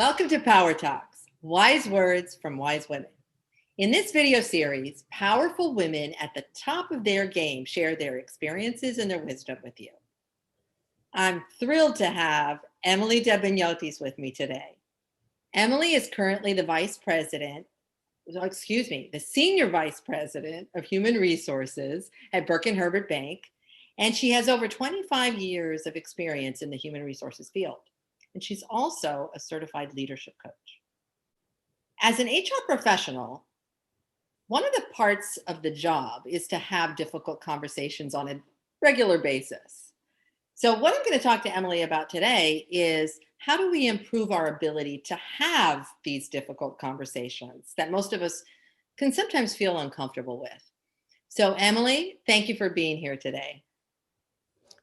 Welcome to PowerTalks, wise words from wise women. In this video series, powerful women at the top of their game share their experiences and their wisdom with you. I'm thrilled to have Emily Debeniotis with me today. Emily is currently the Senior Vice President of Human Resources at Burke Herbert Bank, and she has over 25 years of experience in the human resources field. And she's also a certified leadership coach. As an HR professional, one of the parts of the job is to have difficult conversations on a regular basis. So what I'm going to talk to Emily about today is how do we improve our ability to have these difficult conversations that most of us can sometimes feel uncomfortable with. So Emily, thank you for being here today.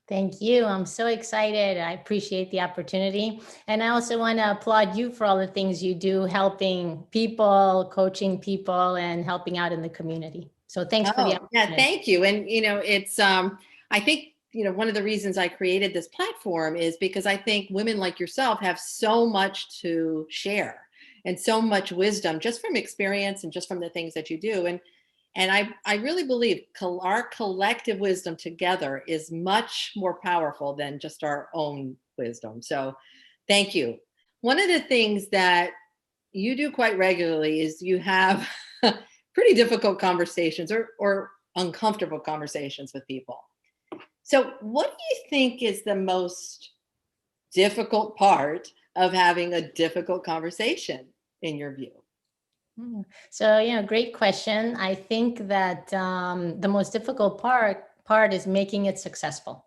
Thank you. I'm so excited. I appreciate the opportunity. And I also want to applaud you for all the things you do, helping people, coaching people, and helping out in the community. So thanks for the opportunity. Yeah, thank you. And, it's, I think, one of the reasons I created this platform is because I think women like yourself have so much to share and so much wisdom just from experience and just from the things that you do. And I really believe our collective wisdom together is much more powerful than just our own wisdom. So thank you. One of the things that you do quite regularly is you have pretty difficult conversations or uncomfortable conversations with people. So what do you think is the most difficult part of having a difficult conversation in your view? So, great question. I think that the most difficult part is making it successful.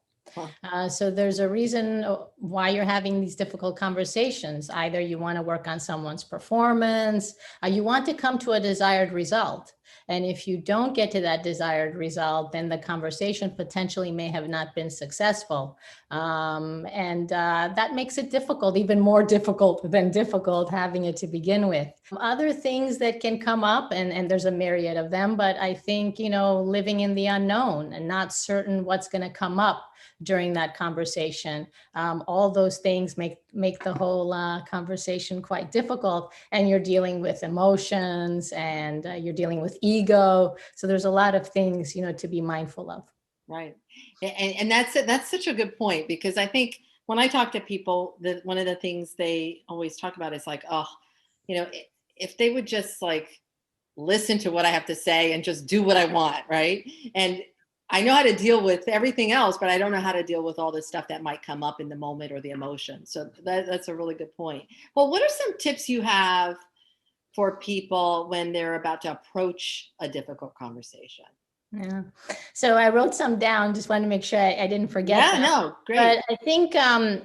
So there's a reason why you're having these difficult conversations. Either you want to work on someone's performance, you want to come to a desired result. And if you don't get to that desired result, then the conversation potentially may have not been successful. And that makes it difficult, even more difficult than difficult having it to begin with. Other things that can come up, and there's a myriad of them, but I think, living in the unknown and not certain what's going to come up during that conversation. All those things make the whole conversation quite difficult. And you're dealing with emotions and you're dealing with ego. So there's a lot of things, to be mindful of. Right. And that's such a good point, because I think when I talk to people, that one of the things they always talk about is like, if they would just like listen to what I have to say and just do what I want. Right. And I know how to deal with everything else, but I don't know how to deal with all the stuff that might come up in the moment or the emotion. So that's a really good point. Well, what are some tips you have for people when they're about to approach a difficult conversation? Yeah. So I wrote some down, just wanted to make sure I didn't forget them. No, great. But I think and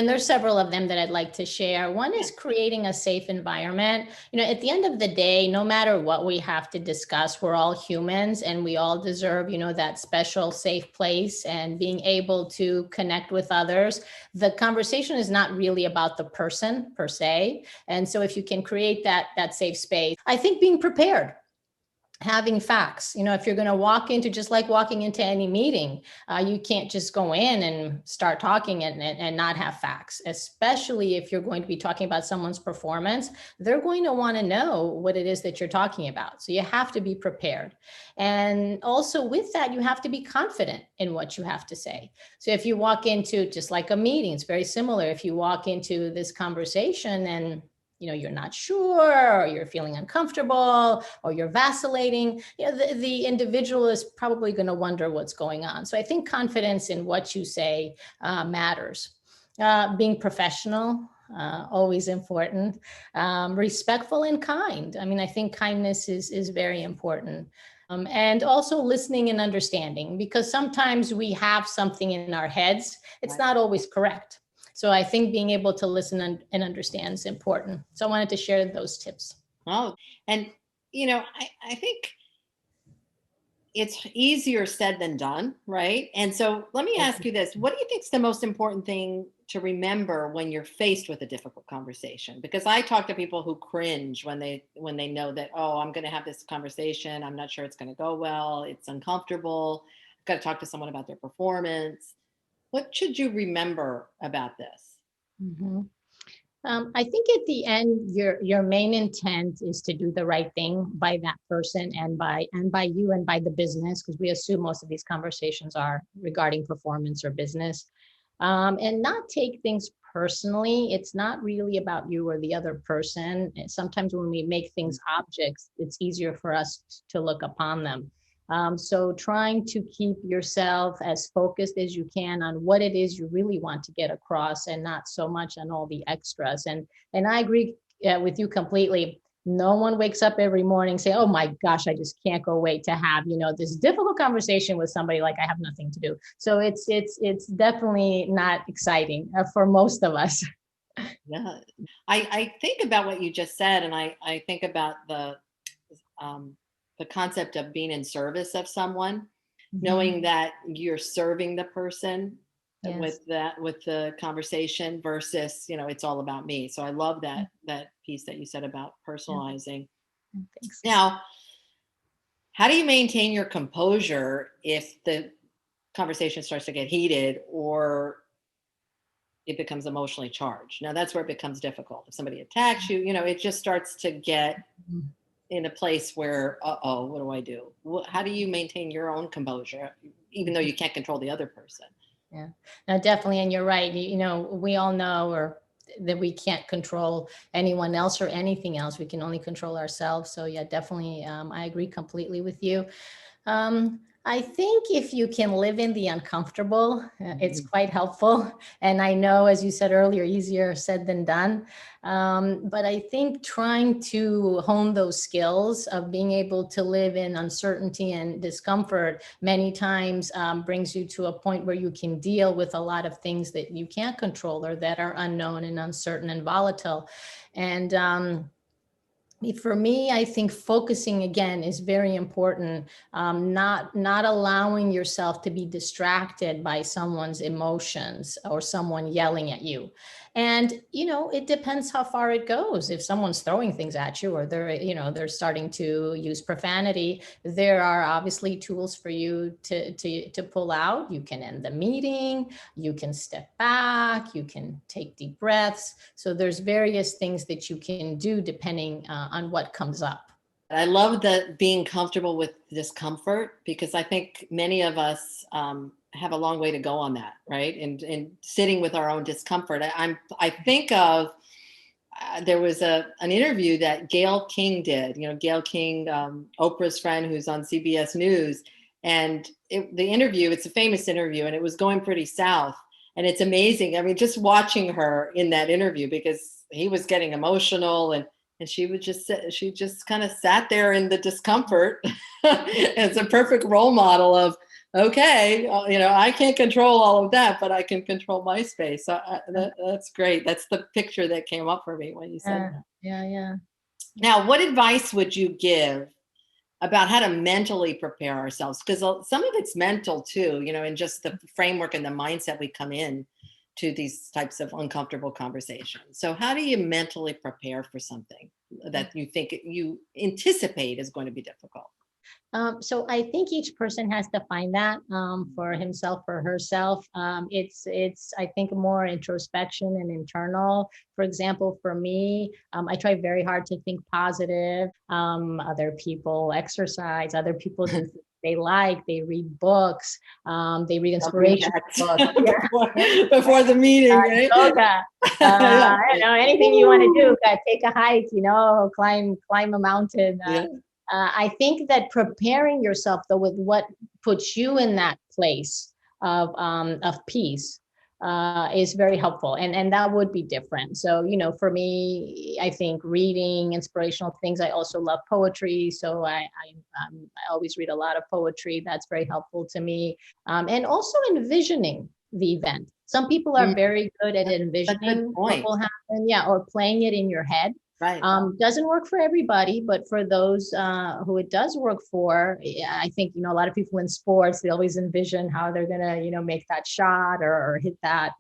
there's several of them that I'd like to share. One is creating a safe environment. At the end of the day, no matter what we have to discuss, we're all humans and we all deserve, that special safe place and being able to connect with others. The conversation is not really about the person per se. And so if you can create that safe space, I think being prepared. Having facts, if you're going to walk into, just like walking into any meeting, you can't just go in and start talking and not have facts, especially if you're going to be talking about someone's performance. They're going to want to know what it is that you're talking about. So you have to be prepared. And also with that, you have to be confident in what you have to say. So if you walk into just like a meeting, it's very similar. If you walk into this conversation and you're not sure, or you're feeling uncomfortable, or you're vacillating, the individual is probably going to wonder what's going on. So I think confidence in what you say matters. Being professional, always important. Respectful and kind. I think kindness is very important. And also listening and understanding, because sometimes we have something in our heads. It's not always correct. So I think being able to listen and understand is important. So I wanted to share those tips. Oh, and, I think it's easier said than done, right? And so let me ask you this. What do you think is the most important thing to remember when you're faced with a difficult conversation? Because I talk to people who cringe when they know that, I'm going to have this conversation. I'm not sure it's going to go well. It's uncomfortable. I've got to talk to someone about their performance. What should you remember about this? Mm-hmm. I think at the end, your main intent is to do the right thing by that person and by you and by the business, because we assume most of these conversations are regarding performance or business, and not take things personally. It's not really about you or the other person. Sometimes when we make things objects, it's easier for us to look upon them. So trying to keep yourself as focused as you can on what it is you really want to get across, and not so much on all the extras. And I agree with you completely. No one wakes up every morning saying, "Oh my gosh, I just can't go wait to have this difficult conversation with somebody like I have nothing to do." So it's definitely not exciting for most of us. Yeah. I think about what you just said, and I think about um, the concept of being in service of someone, knowing Mhm. that you're serving the person Yes. with the conversation versus, it's all about me. So I love that piece that you said about Yeah. personalizing. Thanks. Now, how do you maintain your composure if the conversation starts to get heated or it becomes emotionally charged? Now that's where it becomes difficult. If somebody attacks you, it just starts to get Mhm. in a place where, uh-oh, what do I do? How do you maintain your own composure, even though you can't control the other person? Yeah, no, definitely. And you're right. We all know or that we can't control anyone else or anything else. We can only control ourselves. So yeah, definitely. I agree completely with you. I think if you can live in the uncomfortable, it's Mhm. quite helpful. And I know, as you said earlier, easier said than done. But I think trying to hone those skills of being able to live in uncertainty and discomfort many times brings you to a point where you can deal with a lot of things that you can't control or that are unknown and uncertain and volatile. And for me, I think focusing again is very important. Not allowing yourself to be distracted by someone's emotions or someone yelling at you. And it depends how far it goes. If someone's throwing things at you, or they're starting to use profanity, there are obviously tools for you to pull out. You can end the meeting, you can step back, you can take deep breaths. So there's various things that you can do depending on what comes up. I love that being comfortable with discomfort, because I think many of us have a long way to go on that, right? And sitting with our own discomfort. I think of there was an interview that Gail King did. Gail King, Oprah's friend, who's on CBS News, and the interview. It's a famous interview, and it was going pretty south. And it's amazing. I mean, just watching her in that interview, because he was getting emotional, and she just kind of sat there in the discomfort. It's a perfect role model of, okay, I can't control all of that, but I can control my space. So that's great. That's the picture that came up for me when you said Yeah, that. yeah, yeah. Now, what advice would you give about how to mentally prepare ourselves? Because some of it's mental too, and just the framework and the mindset we come in to these types of uncomfortable conversations. So how do you mentally prepare for something that you think you anticipate is going to be difficult? So I think each person has to find that for himself or herself. It's I think more introspection and internal. For example, for me, I try very hard to think positive. Other people exercise. Other people do things they like. They read books. They read Jumping inspirational jacks books. before before the meeting, right? Yoga. Yeah. I don't know, anything you want to do. Take a hike. Climb a mountain. Yeah. I think that preparing yourself though with what puts you in that place of peace is very helpful, and that would be different. So for me, I think reading inspirational things. I also love poetry, so I always read a lot of poetry. That's very helpful to me, and also envisioning the event. Some people are Mm, very good at that's a good envisioning what point. will happen, yeah, or playing it in your head. Right. Doesn't work for everybody, but for those who it does work for, yeah, I think a lot of people in sports, they always envision how they're gonna make that shot or hit that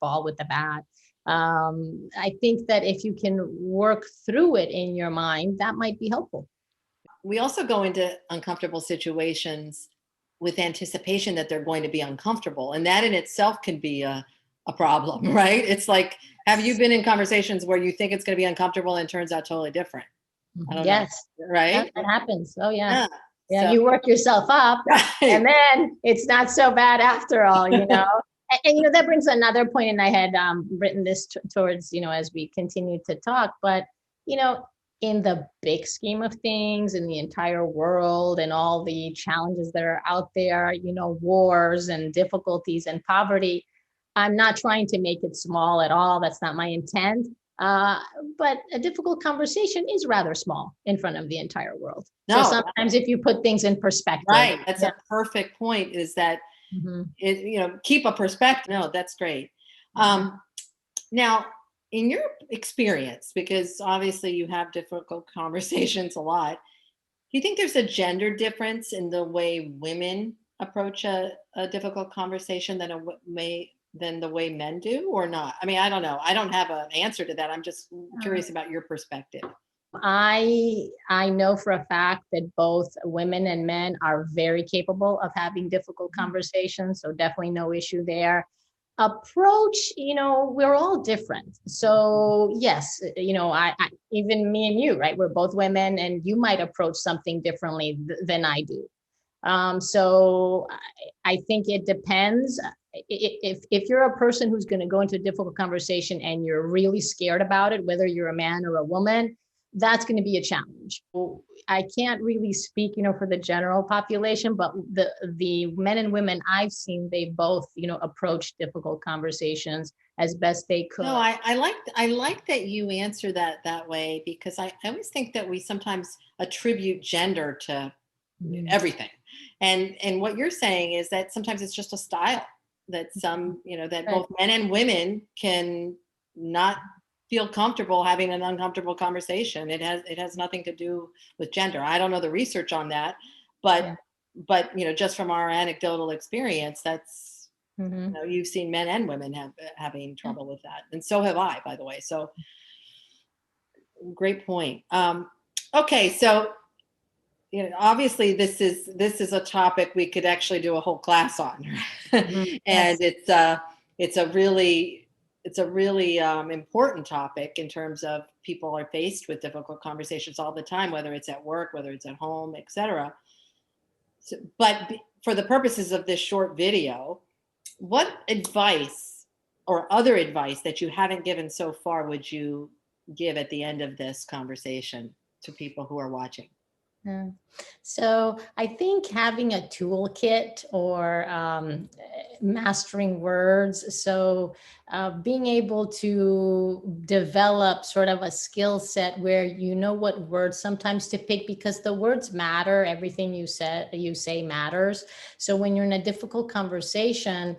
ball with the bat. I think that if you can work through it in your mind, that might be helpful. We also go into uncomfortable situations with anticipation that they're going to be uncomfortable. And that in itself can be a a problem, right? It's like, have you been in conversations where you think it's going to be uncomfortable and it turns out totally different? I don't know. Yes. Yeah, Right? that happens. Oh yeah. Yeah. Yeah, So, you work yourself up and right. then it's not so bad after all, you know. And that brings another point, and I had written this towards, as we continue to talk, but you know, in the big scheme of things, in the entire world and all the challenges that are out there, wars and difficulties and poverty, I'm not trying to make it small at all. That's not my intent. Uh, but a difficult conversation is rather small in front of the entire world. So No, sometimes if you put things in perspective. right. That's a perfect point, is that Mhm. keep a perspective. No, that's great. Um, Now, in your experience, because obviously you have difficult conversations a lot, do you think there's a gender difference in the way women approach a difficult conversation than the way men do, or not? I mean, I don't know. I don't have an answer to that. I'm just curious about your perspective. I know for a fact that both women and men are very capable of having difficult conversations, so definitely no issue there. Approach, we're all different. So yes, I even me and you, right? We're both women, and you might approach something differently than I do. So I think it depends. If you're a person who's going to go into a difficult conversation and you're really scared about it, whether you're a man or a woman, that's going to be a challenge. I can't really speak, for the general population, but the men and women I've seen, they both, approach difficult conversations as best they could. No, I like that you answer that way, because I always think that we sometimes attribute gender to everything. And what you're saying is that sometimes it's just a style, that that Right. both men and women can not feel comfortable having an uncomfortable conversation. It has nothing to do with gender. I don't know the research on that, but Yeah. just from our anecdotal experience, that's Mhm. you've seen men and women having trouble with that, and so have I, by the way. So great point. Okay, so obviously this is a topic we could actually do a whole class on. Mhm. And Yes. it's a really important topic, in terms of people are faced with difficult conversations all the time, whether it's at work, whether it's at home, etc. For the purposes of this short video, what advice or other advice that you haven't given so far would you give at the end of this conversation to people who are watching? Yeah. So I think having a toolkit or mastering words. So being able to develop sort of a skill set where you know what words sometimes to pick, because the words matter. Everything you say matters. So when you're in a difficult conversation,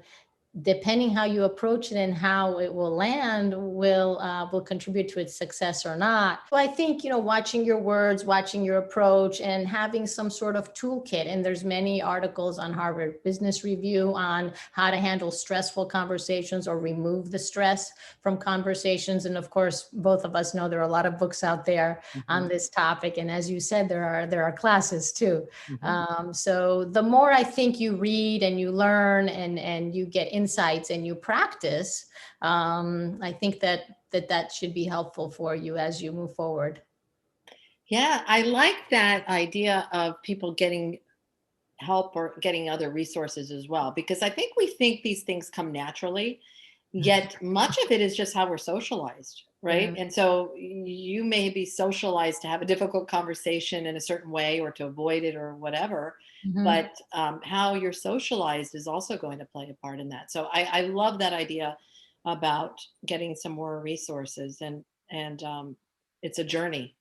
depending how you approach it and how it will land will contribute to its success or not. So I think, watching your words, watching your approach, and having some sort of toolkit. And there's many articles on Harvard Business Review on how to handle stressful conversations or remove the stress from conversations. And of course, both of us know there are a lot of books out there on this topic. And as you said, there are classes too. So the more I think you read and you learn and you get insights and you practice, I think that should be helpful for you as you move forward. Yeah, I like that idea of people getting help or getting other resources as well, because I think we think these things come naturally, yet much of it is just how we're socialized, right? Yeah. And so you may be socialized to have a difficult conversation in a certain way, or to avoid it, or whatever, Mhm. but how you're socialized is also going to play a part in that. So I love that idea about getting some more resources, and it's a journey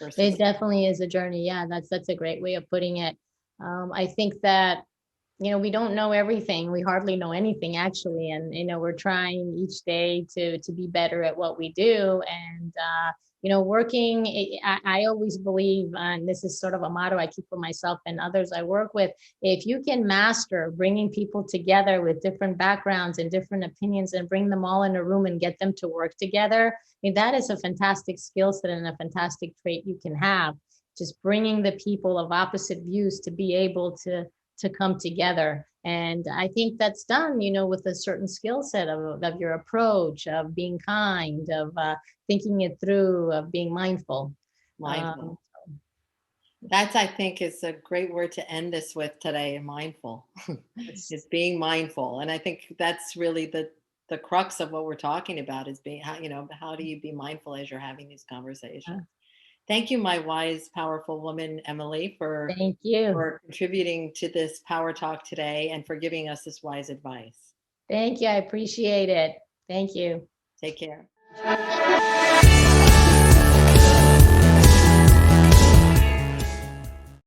It versus. definitely is a journey. Yeah, that's a great way of putting it. I think that we don't know everything. We hardly know anything actually, and we're trying each day to be better at what we do. And working. I always believe, and this is sort of a motto I keep for myself and others I work with. If you can master bringing people together with different backgrounds and different opinions, and bring them all in a room and get them to work together, I mean, that is a fantastic skill set and a fantastic trait you can have. Just bringing the people of opposite views to be able to come together And I think that's done, with a certain skill set of your approach, of being kind, of thinking it through, of being mindful. Mindful. That's, I think, is a great word to end this with today, mindful. Is being mindful. And I think that's really the crux of what we're talking about is being, how do you be mindful as you're having these conversations? Thank you, my wise, powerful woman, Emily, Thank you. for contributing to this Power Talk today and for giving us this wise advice. Thank you. I appreciate it. Thank you. Take care.